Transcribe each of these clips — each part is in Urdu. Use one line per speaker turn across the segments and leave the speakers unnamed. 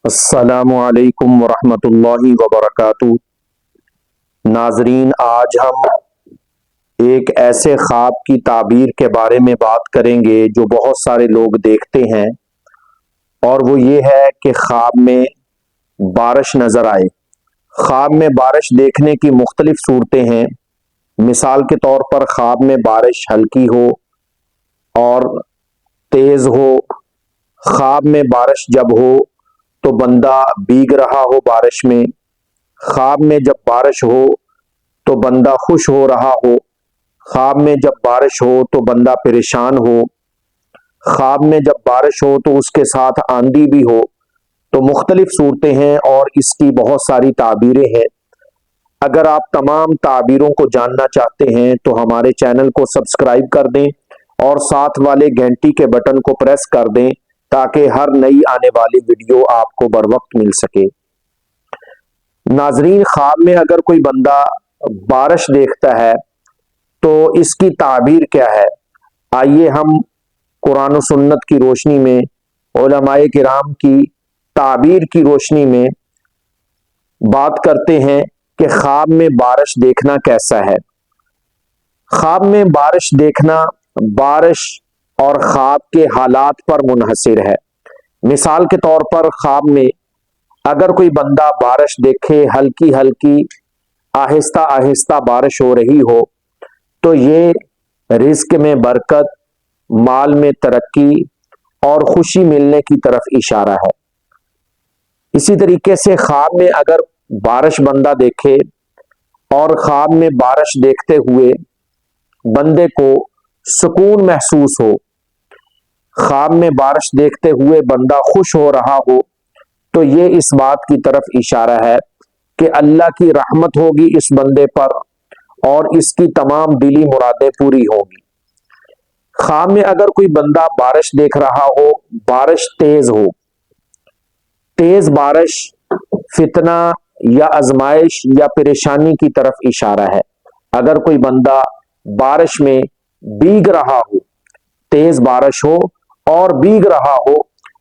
السلام علیکم ورحمۃ اللہ وبرکاتہ۔ ناظرین، آج ہم ایک ایسے خواب کی تعبیر کے بارے میں بات کریں گے جو بہت سارے لوگ دیکھتے ہیں، اور وہ یہ ہے کہ خواب میں بارش نظر آئے۔ خواب میں بارش دیکھنے کی مختلف صورتیں ہیں۔ مثال کے طور پر خواب میں بارش ہلکی ہو اور تیز ہو۔ خواب میں بارش جب ہو تو بندہ بھیگ رہا ہو بارش میں۔ خواب میں جب بارش ہو تو بندہ خوش ہو رہا ہو۔ خواب میں جب بارش ہو تو بندہ پریشان ہو۔ خواب میں جب بارش ہو تو اس کے ساتھ آندھی بھی ہو۔ تو مختلف صورتیں ہیں اور اس کی بہت ساری تعبیریں ہیں۔ اگر آپ تمام تعبیروں کو جاننا چاہتے ہیں تو ہمارے چینل کو سبسکرائب کر دیں اور ساتھ والے گھنٹی کے بٹن کو پریس کر دیں تاکہ ہر نئی آنے والی ویڈیو آپ کو بر وقت مل سکے۔ ناظرین، خواب میں اگر کوئی بندہ بارش دیکھتا ہے تو اس کی تعبیر کیا ہے؟ آئیے ہم قرآن و سنت کی روشنی میں، علماء کرام کی تعبیر کی روشنی میں بات کرتے ہیں کہ خواب میں بارش دیکھنا کیسا ہے۔ خواب میں بارش دیکھنا بارش اور خواب کے حالات پر منحصر ہے۔ مثال کے طور پر خواب میں اگر کوئی بندہ بارش دیکھے، ہلکی ہلکی آہستہ آہستہ بارش ہو رہی ہو، تو یہ رزق میں برکت، مال میں ترقی اور خوشی ملنے کی طرف اشارہ ہے۔ اسی طریقے سے خواب میں اگر بارش بندہ دیکھے اور خواب میں بارش دیکھتے ہوئے بندے کو سکون محسوس ہو، خواب میں بارش دیکھتے ہوئے بندہ خوش ہو رہا ہو، تو یہ اس بات کی طرف اشارہ ہے کہ اللہ کی رحمت ہوگی اس بندے پر اور اس کی تمام دلی مرادیں پوری ہوگی۔ خواب میں اگر کوئی بندہ بارش دیکھ رہا ہو، بارش تیز ہو، تیز بارش فتنہ یا آزمائش یا پریشانی کی طرف اشارہ ہے۔ اگر کوئی بندہ بارش میں بھیگ رہا ہو، تیز بارش ہو اور بھیگ رہا ہو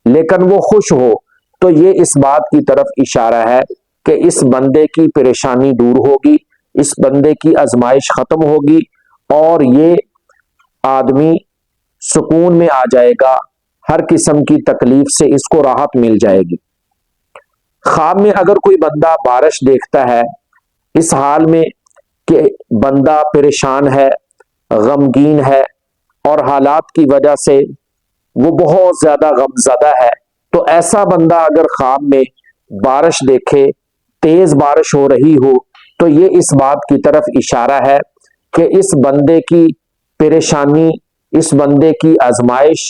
لیکن وہ خوش ہو، تو یہ اس بات کی طرف اشارہ ہے کہ اس بندے کی پریشانی دور ہوگی، اس بندے کی آزمائش ختم ہوگی اور یہ آدمی سکون میں آ جائے گا، ہر قسم کی تکلیف سے اس کو راحت مل جائے گی۔ خواب میں اگر کوئی بندہ بارش دیکھتا ہے اس حال میں کہ بندہ پریشان ہے، غمگین ہے اور حالات کی وجہ سے وہ بہت زیادہ غم زدہ ہے، تو ایسا بندہ اگر خواب میں بارش دیکھے، تیز بارش ہو رہی ہو، تو یہ اس بات کی طرف اشارہ ہے کہ اس بندے کی پریشانی، اس بندے کی آزمائش،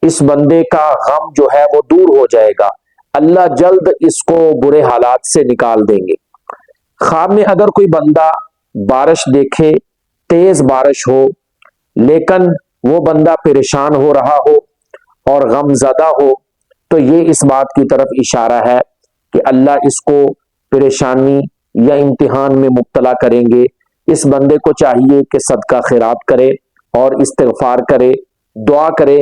اس بندے کا غم جو ہے وہ دور ہو جائے گا، اللہ جلد اس کو برے حالات سے نکال دیں گے۔ خواب میں اگر کوئی بندہ بارش دیکھے، تیز بارش ہو لیکن وہ بندہ پریشان ہو رہا ہو اور غم زدہ ہو، تو یہ اس بات کی طرف اشارہ ہے کہ اللہ اس کو پریشانی یا امتحان میں مبتلا کریں گے۔ اس بندے کو چاہیے کہ صدقہ خیرات کرے اور استغفار کرے، دعا کرے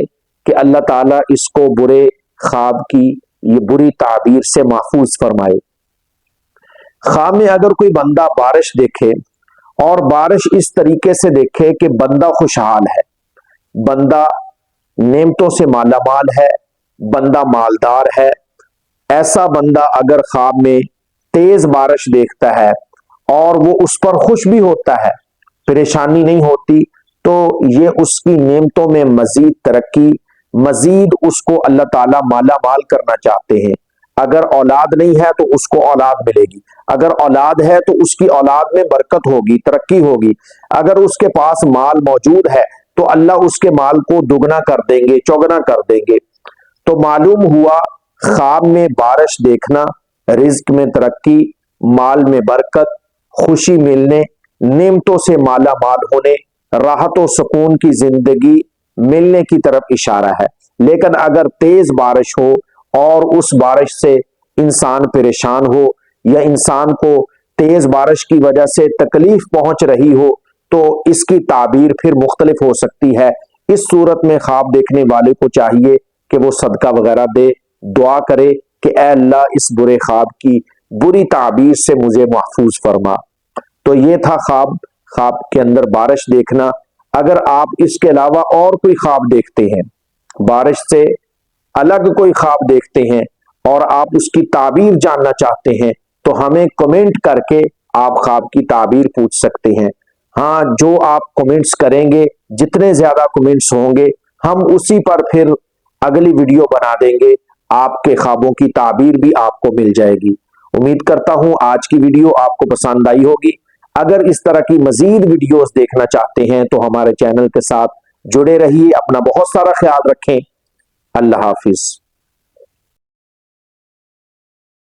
کہ اللہ تعالیٰ اس کو برے خواب کی یہ بری تعبیر سے محفوظ فرمائے۔ خواب میں اگر کوئی بندہ بارش دیکھے اور بارش اس طریقے سے دیکھے کہ بندہ خوشحال ہے، بندہ نعمتوں سے مالا مال ہے، بندہ مالدار ہے، ایسا بندہ اگر خواب میں تیز بارش دیکھتا ہے اور وہ اس پر خوش بھی ہوتا ہے، پریشانی نہیں ہوتی، تو یہ اس کی نعمتوں میں مزید ترقی، مزید اس کو اللہ تعالیٰ مالا مال کرنا چاہتے ہیں۔ اگر اولاد نہیں ہے تو اس کو اولاد ملے گی، اگر اولاد ہے تو اس کی اولاد میں برکت ہوگی، ترقی ہوگی، اگر اس کے پاس مال موجود ہے تو اللہ اس کے مال کو دگنا کر دیں گے، چوگنا کر دیں گے۔ تو معلوم ہوا خواب میں بارش دیکھنا رزق میں ترقی، مال میں برکت، خوشی ملنے، نعمتوں سے مالا مال ہونے، راحت و سکون کی زندگی ملنے کی طرف اشارہ ہے۔ لیکن اگر تیز بارش ہو اور اس بارش سے انسان پریشان ہو یا انسان کو تیز بارش کی وجہ سے تکلیف پہنچ رہی ہو، تو اس کی تعبیر پھر مختلف ہو سکتی ہے۔ اس صورت میں خواب دیکھنے والے کو چاہیے کہ وہ صدقہ وغیرہ دے، دعا کرے کہ اے اللہ اس برے خواب کی بری تعبیر سے مجھے محفوظ فرما۔ تو یہ تھا خواب کے اندر بارش دیکھنا۔ اگر آپ اس کے علاوہ اور کوئی خواب دیکھتے ہیں، بارش سے الگ کوئی خواب دیکھتے ہیں اور آپ اس کی تعبیر جاننا چاہتے ہیں تو ہمیں کمنٹ کر کے آپ خواب کی تعبیر پوچھ سکتے ہیں۔ ہاں، جو آپ کمنٹس کریں گے، جتنے زیادہ کمنٹس ہوں گے، ہم اسی پر پھر اگلی ویڈیو بنا دیں گے، آپ کے خوابوں کی تعبیر بھی آپ کو مل جائے گی۔ امید کرتا ہوں آج کی ویڈیو آپ کو پسند آئی ہوگی۔ اگر اس طرح کی مزید ویڈیوز دیکھنا چاہتے ہیں تو ہمارے چینل کے ساتھ جڑے رہیے۔ اپنا بہت سارا خیال رکھیں۔ اللہ حافظ۔